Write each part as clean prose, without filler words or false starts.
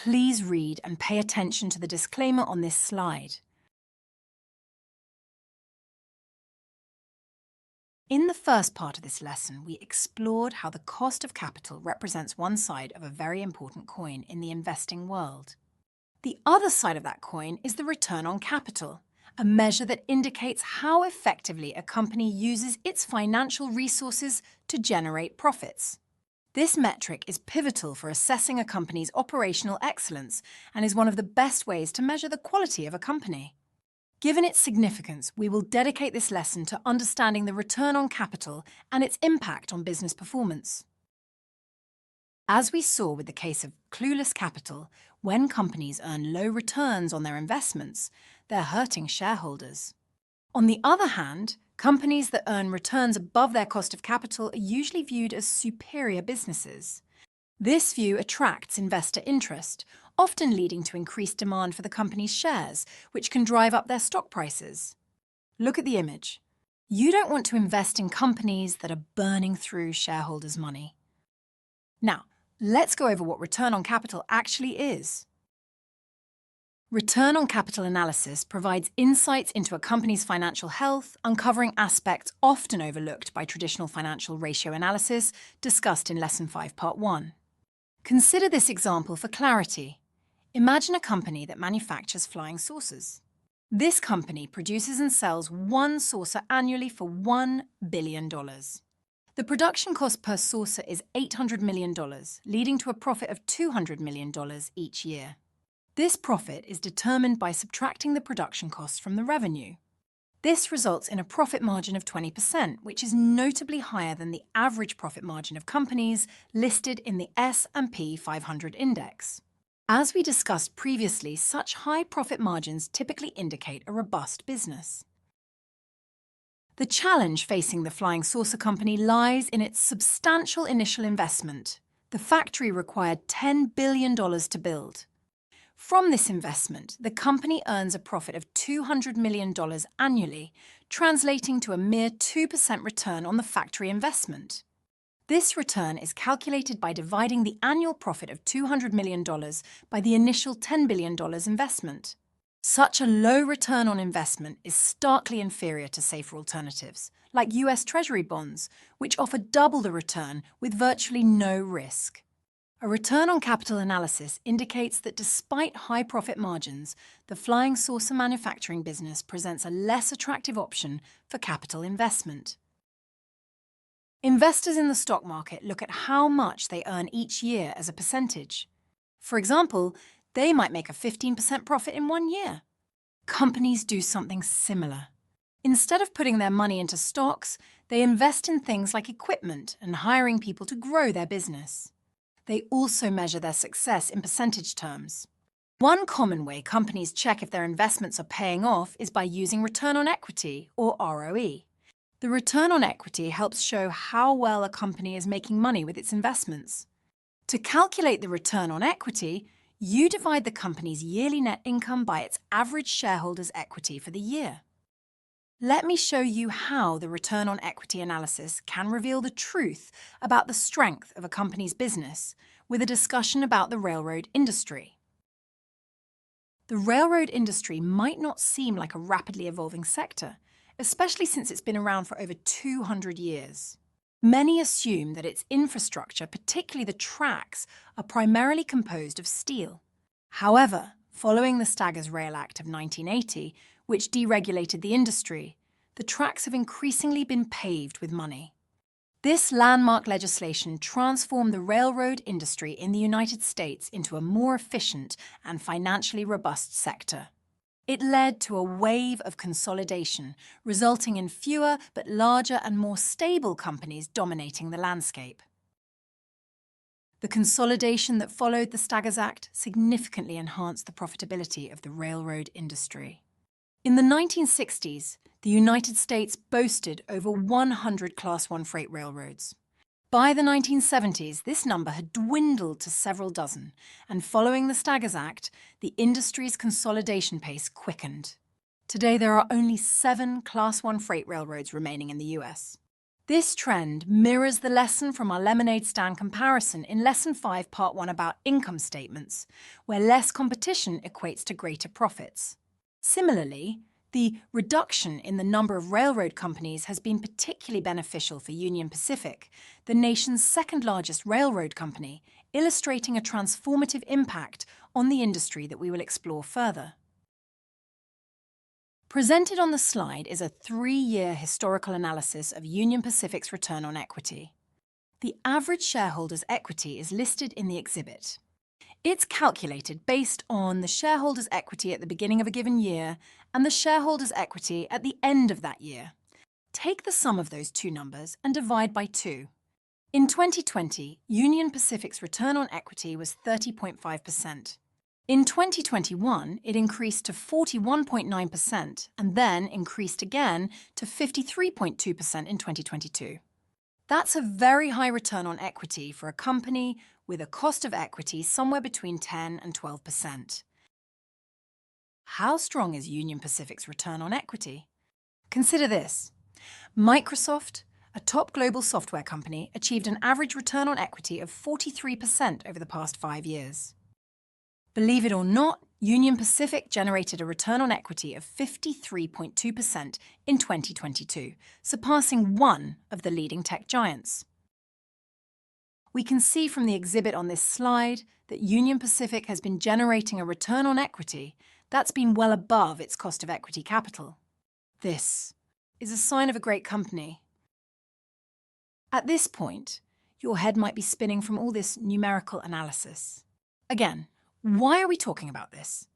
Please read and pay attention to the disclaimer on this slide. In the first part of this lesson, we explored how the cost of capital represents one side of a very important coin in the investing world. The other side of that coin is the return on capital, a measure that indicates how effectively a company uses its financial resources to generate profits. This metric is pivotal for assessing a company's operational excellence and is one of the best ways to measure the quality of a company. Given its significance, we will dedicate this lesson to understanding the return on capital and its impact on business performance. As we saw with the case of clueless capital, when companies earn low returns on their investments, they're hurting shareholders. On the other hand, companies that earn returns above their cost of capital are usually viewed as superior businesses. This view attracts investor interest, often leading to increased demand for the company's shares, which can drive up their stock prices. Look at the image. You don't want to invest in companies that are burning through shareholders' money. Now, let's go over what return on capital actually is. Return on capital analysis provides insights into a company's financial health, uncovering aspects often overlooked by traditional financial ratio analysis discussed in Lesson 5, Part 1. Consider this example for clarity. Imagine a company that manufactures flying saucers. This company produces and sells one saucer annually for $1 billion. The production cost per saucer is $800 million, leading to a profit of $200 million each year. This profit is determined by subtracting the production costs from the revenue. This results in a profit margin of 20%, which is notably higher than the average profit margin of companies listed in the S&P 500 index. As we discussed previously, such high profit margins typically indicate a robust business. The challenge facing the flying saucer company lies in its substantial initial investment. The factory required $10 billion to build. From this investment, the company earns a profit of $200 million annually, translating to a mere 2% return on the factory investment. This return is calculated by dividing the annual profit of $200 million by the initial $10 billion investment. Such a low return on investment is starkly inferior to safer alternatives, like US Treasury bonds, which offer double the return with virtually no risk. A return on capital analysis indicates that despite high profit margins, the flying saucer manufacturing business presents a less attractive option for capital investment. Investors in the stock market look at how much they earn each year as a percentage. For example, they might make a 15% profit in 1 year. Companies do something similar. Instead of putting their money into stocks, they invest in things like equipment and hiring people to grow their business. They also measure their success in percentage terms. One common way companies check if their investments are paying off is by using return on equity, or ROE. The return on equity helps show how well a company is making money with its investments. To calculate the return on equity, you divide the company's yearly net income by its average shareholders' equity for the year. Let me show you how the return on equity analysis can reveal the truth about the strength of a company's business with a discussion about the railroad industry. The railroad industry might not seem like a rapidly evolving sector, especially since it's been around for over 200 years. Many assume that its infrastructure, particularly the tracks, are primarily composed of steel. However, following the Staggers Rail Act of 1980, which deregulated the industry, the tracks have increasingly been paved with money. This landmark legislation transformed the railroad industry in the United States into a more efficient and financially robust sector. It led to a wave of consolidation, resulting in fewer but larger and more stable companies dominating the landscape. The consolidation that followed the Staggers Act significantly enhanced the profitability of the railroad industry. In the 1960s, the United States boasted over 100 Class I freight railroads. By the 1970s, this number had dwindled to several dozen, and following the Staggers Act, the industry's consolidation pace quickened. Today, there are only 7 Class I freight railroads remaining in the US. This trend mirrors the lesson from our lemonade stand comparison in Lesson 5, Part 1 about income statements, where less competition equates to greater profits. Similarly, the reduction in the number of railroad companies has been particularly beneficial for Union Pacific, the nation's second-largest railroad company, illustrating a transformative impact on the industry that we will explore further. Presented on the slide is a 3-year historical analysis of Union Pacific's return on equity. The average shareholder's equity is listed in the exhibit. It's calculated based on the shareholder's equity at the beginning of a given year and the shareholder's equity at the end of that year. Take the sum of those two numbers and divide by 2. In 2020, Union Pacific's return on equity was 30.5%. In 2021, it increased to 41.9% and then increased again to 53.2% in 2022. That's a very high return on equity for a company with a cost of equity somewhere between 10 and 12%. How strong is Union Pacific's return on equity? Consider this. Microsoft, a top global software company, achieved an average return on equity of 43% over the past 5 years. Believe it or not, Union Pacific generated a return on equity of 53.2% in 2022, surpassing one of the leading tech giants. We can see from the exhibit on this slide that Union Pacific has been generating a return on equity that's been well above its cost of equity capital. This is a sign of a great company. At this point, your head might be spinning from all this numerical analysis. Again, why are we talking about this?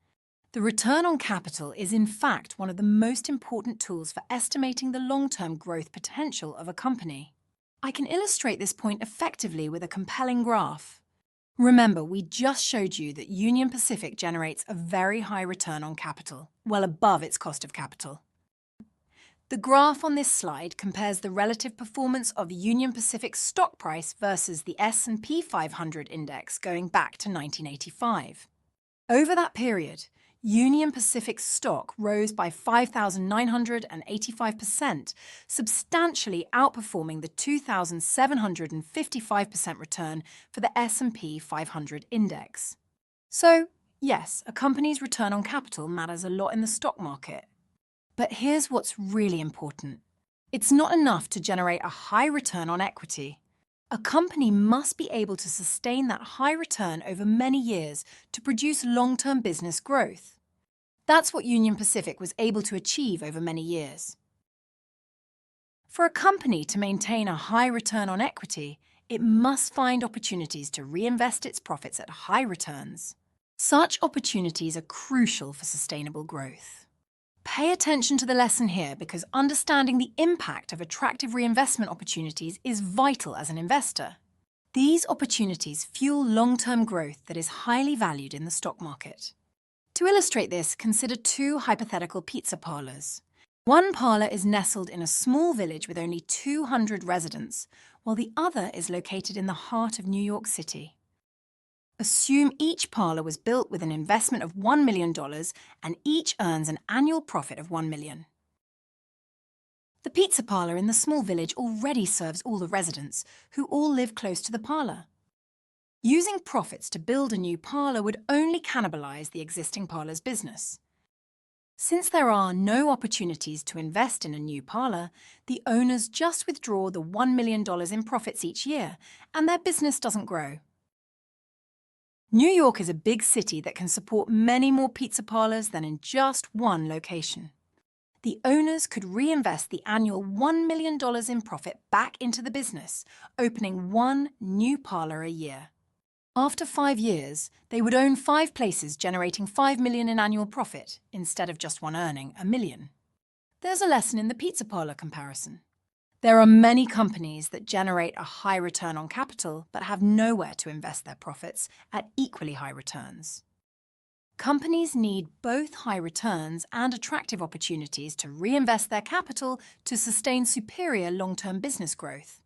The return on capital is in fact one of the most important tools for estimating the long-term growth potential of a company. I can illustrate this point effectively with a compelling graph. Remember, we just showed you that Union Pacific generates a very high return on capital, well above its cost of capital. The graph on this slide compares the relative performance of Union Pacific's stock price versus the S&P 500 index going back to 1985. Over that period, Union Pacific's stock rose by 5,985%, substantially outperforming the 2,755% return for the S&P 500 index. So, yes, a company's return on capital matters a lot in the stock market. But here's what's really important. It's not enough to generate a high return on equity. A company must be able to sustain that high return over many years to produce long-term business growth. That's what Union Pacific was able to achieve over many years. For a company to maintain a high return on equity, it must find opportunities to reinvest its profits at high returns. Such opportunities are crucial for sustainable growth. Pay attention to the lesson here because understanding the impact of attractive reinvestment opportunities is vital as an investor. These opportunities fuel long-term growth that is highly valued in the stock market. To illustrate this, consider 2 hypothetical pizza parlors. One parlor is nestled in a small village with only 200 residents, while the other is located in the heart of New York City. Assume each parlor was built with an investment of $1 million and each earns an annual profit of $1 million. The pizza parlor in the small village already serves all the residents, who all live close to the parlor. Using profits to build a new parlor would only cannibalize the existing parlor's business. Since there are no opportunities to invest in a new parlor, the owners just withdraw the $1 million in profits each year, and their business doesn't grow. New York is a big city that can support many more pizza parlors than in just one location. The owners could reinvest the annual $1 million in profit back into the business, opening one new parlor a year. After 5 years, they would own 5 places generating $5 million in annual profit, instead of just one earning $1 million. There's a lesson in the pizza parlor comparison. There are many companies that generate a high return on capital but have nowhere to invest their profits at equally high returns. Companies need both high returns and attractive opportunities to reinvest their capital to sustain superior long-term business growth.